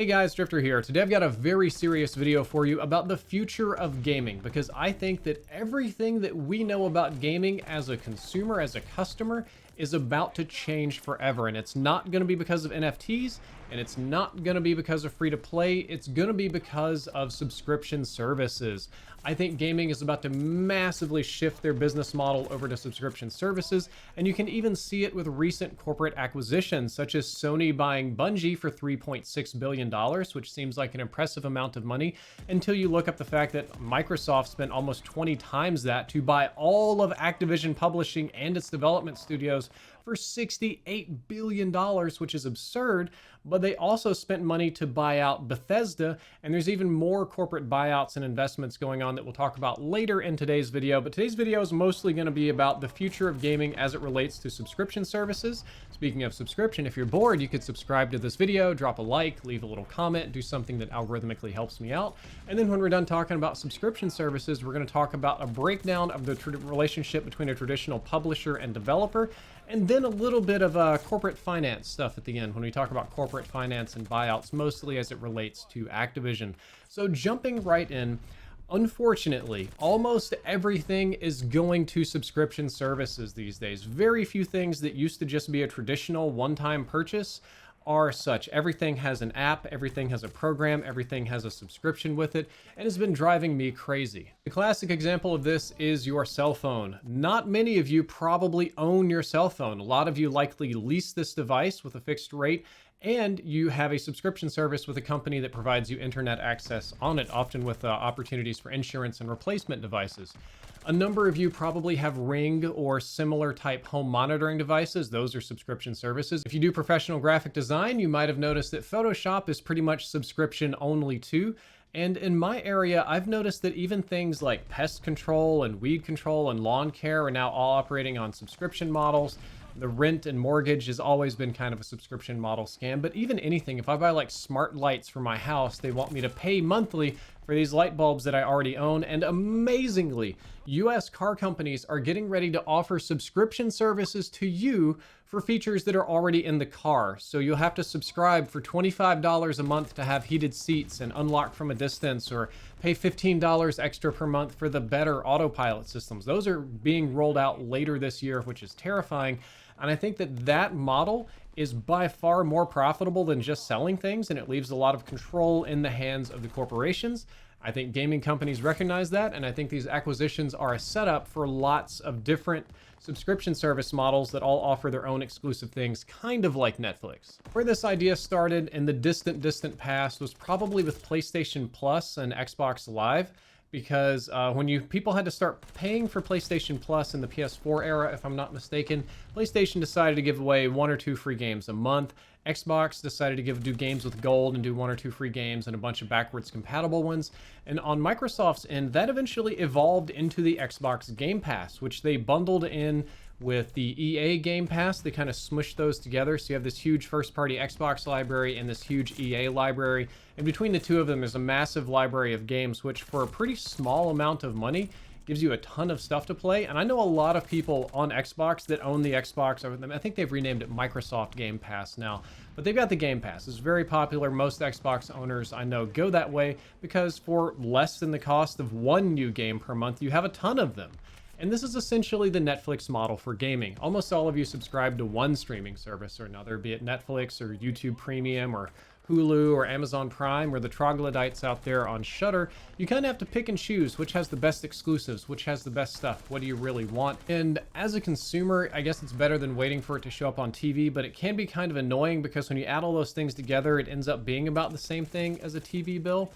Hey guys, Drifter here. Today I've got a very serious video for you about the future of gaming, because I think that everything that we know about gaming as a consumer, as a customer, is about to change forever. And it's not going to be because of NFTs, and it's not going to be because of free-to-play. It's going to be because of subscription services. I think gaming is about to massively shift their business model over to subscription services, and you can even see it with recent corporate acquisitions, such as Sony buying Bungie for $3.6 billion, which seems like an impressive amount of money, until you look up the fact that Microsoft spent almost 20 times that to buy all of Activision Publishing and its development studios for $68 billion, which is absurd. But they also spent money to buy out Bethesda, and there's even more corporate buyouts and investments going on that we'll talk about later in today's video. But today's video is mostly going to be about the future of gaming as it relates to subscription services. Speaking of subscription, if you're bored, you could subscribe to this video, drop a like, leave a little comment, do something that algorithmically helps me out. And then when we're done talking about subscription services, we're going to talk about a breakdown of the relationship between a traditional publisher and developer, and then a little bit of corporate finance stuff at the end when we talk about corporate finance and buyouts, mostly as it relates to Activision. So jumping right in, unfortunately, almost everything is going to subscription services these days. Very few things that used to just be a traditional one-time purchase are such. Everything has an app, everything has a program, everything has a subscription with it, and has been driving me crazy. The classic example of this is your cell phone. Not many of you probably own your cell phone. A lot of you likely lease this device with a fixed rate, and you have a subscription service with a company that provides you internet access on it, often with opportunities for insurance and replacement devices. A number of you probably have Ring or similar type home monitoring devices. Those are subscription services. If you do professional graphic design, you might have noticed that Photoshop is pretty much subscription only too. And in my area, I've noticed that even things like pest control and weed control and lawn care are now all operating on subscription models. The rent and mortgage has always been kind of a subscription model scam, but even anything, if I buy like smart lights for my house, they want me to pay monthly for these light bulbs that I already own. And amazingly, US car companies are getting ready to offer subscription services to you for features that are already in the car. So you'll have to subscribe for $25 a month to have heated seats and unlock from a distance, or pay $15 extra per month for the better autopilot systems. Those are being rolled out later this year, which is terrifying. And I think that that model is by far more profitable than just selling things, and it leaves a lot of control in the hands of the corporations. I think gaming companies recognize that, and I think these acquisitions are a setup for lots of different subscription service models that all offer their own exclusive things, kind of like Netflix. Where this idea started in the distant past was probably with PlayStation Plus and Xbox Live, because when people had to start paying for PlayStation Plus in the PS4 era, if I'm not mistaken, PlayStation decided to give away 1 or 2 free games a month. Xbox decided to do games with gold and do 1 or 2 free games and a bunch of backwards compatible ones. And on Microsoft's end, that eventually evolved into the Xbox Game Pass, which they bundled in with the EA Game Pass. They kind of smushed those together. So you have this huge first-party Xbox library and this huge EA library. And between the two of them, there's a massive library of games, which for a pretty small amount of money gives you a ton of stuff to play. And I know a lot of people on Xbox that own the Xbox. I think they've renamed it Microsoft Game Pass now, but they've got the Game Pass. It's very popular. Most Xbox owners I know go that way because for less than the cost of one new game per month, you have a ton of them. And this is essentially the Netflix model for gaming. Almost all of you subscribe to one streaming service or another, be it Netflix or YouTube Premium or Hulu or Amazon Prime or the troglodytes out there on Shudder. You kind of have to pick and choose which has the best exclusives, which has the best stuff, what do you really want. And as a consumer, I guess it's better than waiting for it to show up on TV, but it can be kind of annoying because when you add all those things together, it ends up being about the same thing as a TV bill.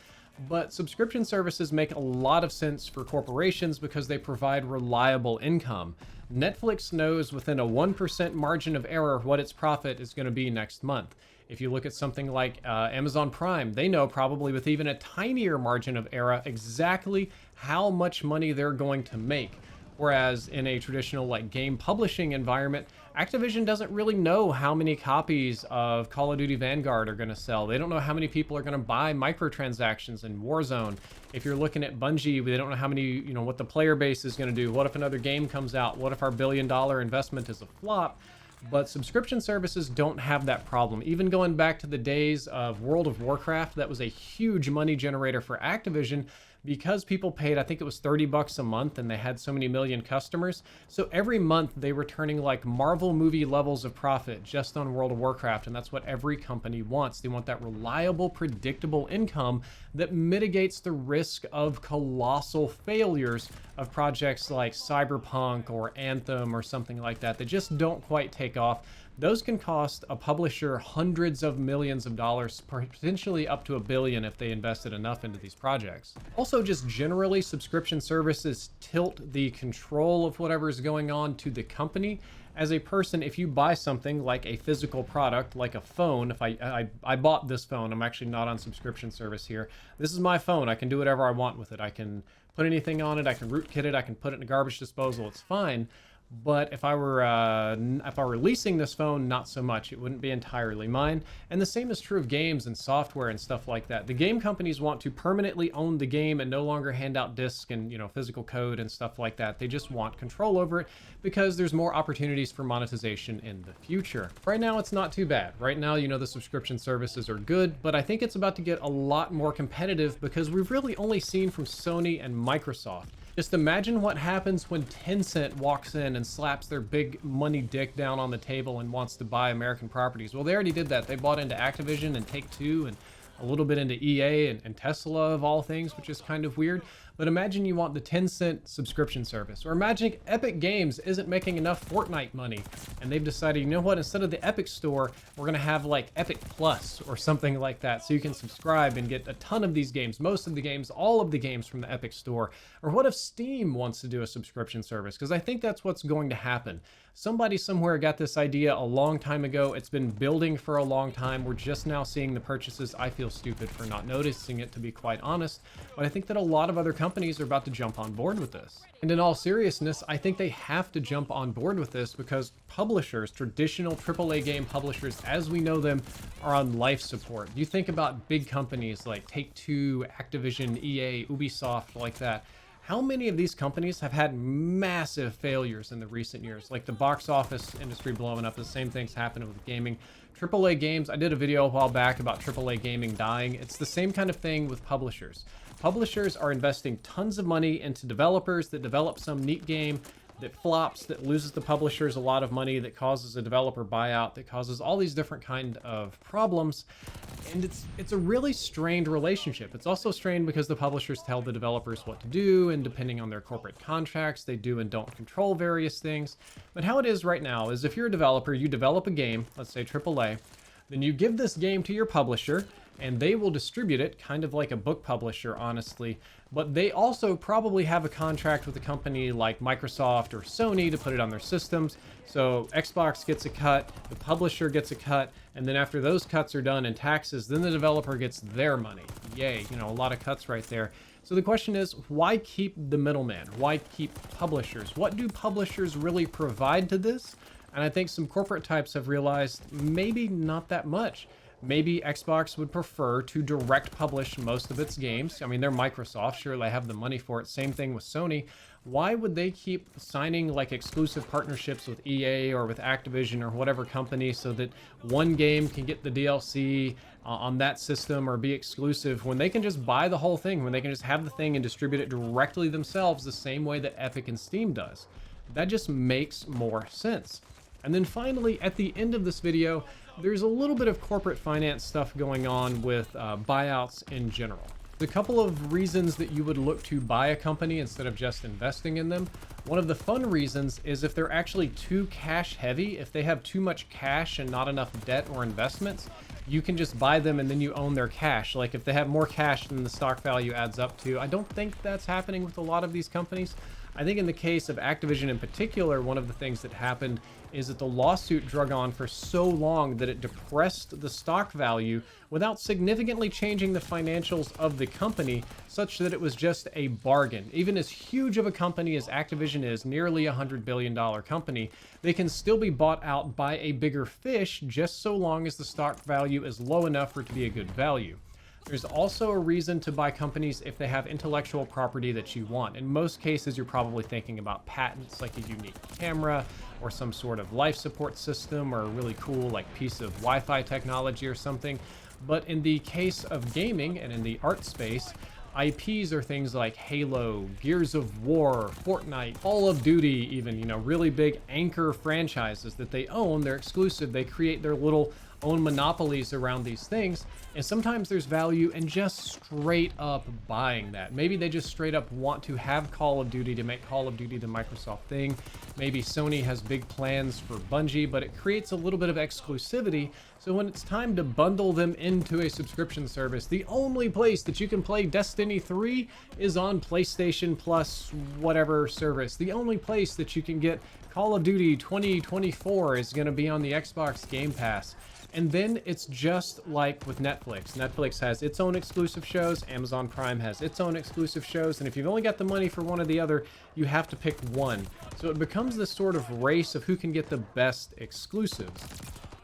But subscription services make a lot of sense for corporations because they provide reliable income. Netflix knows within a 1% margin of error what its profit is going to be next month. If you look at something like Amazon Prime, they know probably with even a tinier margin of error exactly how much money they're going to make. Whereas in a traditional like game publishing environment, Activision doesn't really know how many copies of Call of Duty Vanguard are going to sell. They don't know how many people are going to buy microtransactions in Warzone. If you're looking at Bungie, they don't know how many, what the player base is going to do. What if another game comes out? What if our $1 billion investment is a flop? But subscription services don't have that problem. Even going back to the days of World of Warcraft, that was a huge money generator for Activision because people paid, I think it was $30 a month, and they had so many million customers. So every month they were turning like Marvel movie levels of profit just on World of Warcraft, and that's what every company wants. They want that reliable, predictable income that mitigates the risk of colossal failures of projects like Cyberpunk or Anthem or something like that that just don't quite take off. Those can cost a publisher hundreds of millions of dollars, potentially up to $1 billion if they invested enough into these projects. Also, just generally, subscription services tilt the control of whatever is going on to the company. As a person, if you buy something like a physical product, like a phone, if I bought this phone, I'm actually not on subscription service here. This is my phone. I can do whatever I want with it. I can put anything on it. I can rootkit it. I can put it in a garbage disposal. It's fine. But if I were leasing this phone, not so much. It wouldn't be entirely mine. And the same is true of games and software and stuff like that. The game companies want to permanently own the game and no longer hand out discs and, you know, physical code and stuff like that. They just want control over it because there's more opportunities for monetization in the future. Right now, it's not too bad. Right now, you know, the subscription services are good, but I think it's about to get a lot more competitive because we've really only seen from Sony and Microsoft. Just imagine what happens when Tencent walks in and slaps their big money dick down on the table and wants to buy American properties. Well, they already did that. They bought into Activision and Take-Two and a little bit into EA and Tesla of all things, which is kind of weird. But imagine you want the Tencent subscription service, or imagine Epic Games isn't making enough Fortnite money and they've decided, you know what, instead of the Epic Store, we're gonna have like Epic Plus or something like that, so you can subscribe and get a ton of these games, most of the games, all of the games from the Epic Store. Or what if Steam wants to do a subscription service? Because I think that's what's going to happen. Somebody somewhere got this idea a long time ago. It's been building for a long time. We're just now seeing the purchases. I feel stupid for not noticing it, to be quite honest, but I think that a lot of other companies are about to jump on board with this. And in all seriousness, I think they have to jump on board with this because publishers, traditional AAA game publishers as we know them, are on life support. You think about big companies like Take-Two, Activision, EA, Ubisoft, like that. How many of these companies have had massive failures in the recent years? Like the box office industry blowing up, the same things happening with gaming. AAA games, I did a video a while back about AAA gaming dying. It's the same kind of thing with publishers. Publishers are investing tons of money into developers that develop some neat game that flops, that loses the publishers a lot of money, that causes a developer buyout, that causes all these different kind of problems. And it's a really strained relationship. It's also strained because the publishers tell the developers what to do, and depending on their corporate contracts, they do and don't control various things. But how it is right now is if you're a developer, you develop a game, let's say AAA, then you give this game to your publisher, and they will distribute it, kind of like a book publisher, honestly. But they also probably have a contract with a company like Microsoft or Sony to put it on their systems. So Xbox gets a cut, the publisher gets a cut, and then after those cuts are done and taxes, then the developer gets their money. Yay, you know, a lot of cuts right there. So the question is, why keep the middleman? Why keep publishers? What do publishers really provide to this? And I think some corporate types have realized maybe not that much. Maybe Xbox would prefer to direct publish most of its games. I mean, they're Microsoft, sure, they have the money for it. Same thing with Sony. Why would they keep signing like exclusive partnerships with EA or with Activision or whatever company so that one game can get the DLC on that system or be exclusive when they can just buy the whole thing, when they can just have the thing and distribute it directly themselves the same way that Epic and Steam does? That just makes more sense. And then finally, at the end of this video, there's a little bit of corporate finance stuff going on with buyouts in general. There's a couple of reasons that you would look to buy a company instead of just investing in them. One of the fun reasons is if they're actually too cash heavy, if they have too much cash and not enough debt or investments, you can just buy them and then you own their cash. Like if they have more cash than the stock value adds up to. I don't think that's happening with a lot of these companies. I think in the case of Activision in particular, one of the things that happened is that the lawsuit drug on for so long that it depressed the stock value without significantly changing the financials of the company, such that it was just a bargain. Even as huge of a company as Activision is, nearly $100 billion company, they can still be bought out by a bigger fish just so long as the stock value is low enough for it to be a good value. There's also a reason to buy companies if they have intellectual property that you want. In most cases, you're probably thinking about patents like a unique camera or some sort of life support system or a really cool like piece of Wi-Fi technology or something. But in the case of gaming and in the art space, IPs are things like Halo, Gears of War, Fortnite, Call of Duty even, really big anchor franchises that they own. They're exclusive. They create their little own monopolies around these things, and sometimes there's value in just straight up buying that. Maybe they just straight up want to have Call of Duty to make Call of Duty the Microsoft thing. Maybe Sony has big plans for Bungie, but it creates a little bit of exclusivity. So when it's time to bundle them into a subscription service, the only place that you can play Destiny 3 is on PlayStation Plus whatever service. The only place that you can get Call of Duty 2024 is going to be on the Xbox Game Pass. And then it's just like with Netflix. Netflix has its own exclusive shows, Amazon Prime has its own exclusive shows, and if you've only got the money for one or the other, you have to pick one. So it becomes this sort of race of who can get the best exclusives.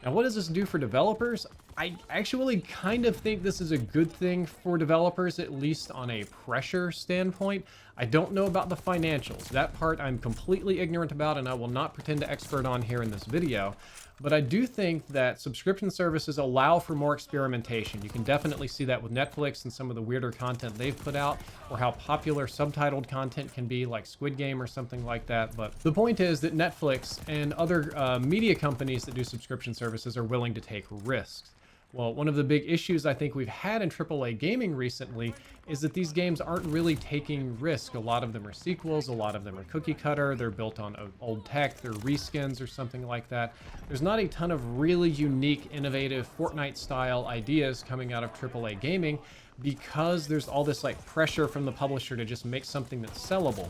Now, what does this do for developers? I actually kind of think this is a good thing for developers, at least on a pressure standpoint. I don't know about the financials. That part I'm completely ignorant about, and I will not pretend to expert on here in this video. But I do think that subscription services allow for more experimentation. You can definitely see that with Netflix and some of the weirder content they've put out, or how popular subtitled content can be, like Squid Game or something like that. But the point is that Netflix and other media companies that do subscription services are willing to take risks. Well, one of the big issues I think we've had in AAA gaming recently is that these games aren't really taking risk. A lot of them are sequels, a lot of them are cookie cutter, they're built on old tech, they're reskins or something like that. There's not a ton of really unique, innovative Fortnite-style ideas coming out of AAA gaming because there's all this like pressure from the publisher to just make something that's sellable.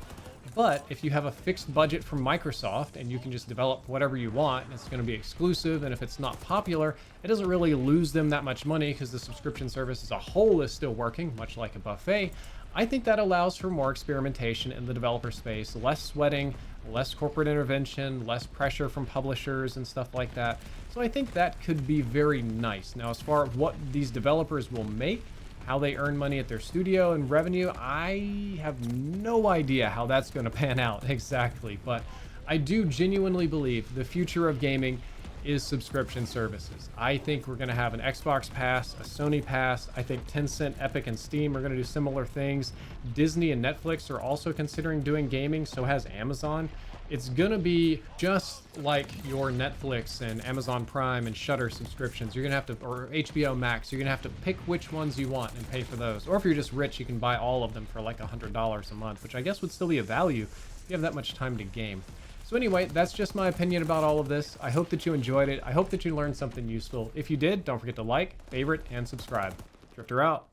But if you have a fixed budget from Microsoft and you can just develop whatever you want, it's going to be exclusive, and if it's not popular, it doesn't really lose them that much money because the subscription service as a whole is still working, much like a buffet. I think that allows for more experimentation in the developer space, less sweating, less corporate intervention, less pressure from publishers and stuff like that. So I think that could be very nice. Now, as far as what these developers will make, how they earn money at their studio and revenue, I have no idea how that's going to pan out exactly, but I do genuinely believe the future of gaming is subscription services. I think we're going to have an Xbox Pass, a Sony Pass. I think Tencent, Epic, and Steam are going to do similar things. Disney and Netflix are also considering doing gaming, so has Amazon. It's going to be just like your Netflix and Amazon Prime and Shudder subscriptions. You're going to have to, or HBO Max, you're going to have to pick which ones you want and pay for those. Or if you're just rich, you can buy all of them for like $100 a month, which I guess would still be a value if you have that much time to game. So anyway, that's just my opinion about all of this. I hope that you enjoyed it. I hope that you learned something useful. If you did, don't forget to like, favorite, and subscribe. Drifter out.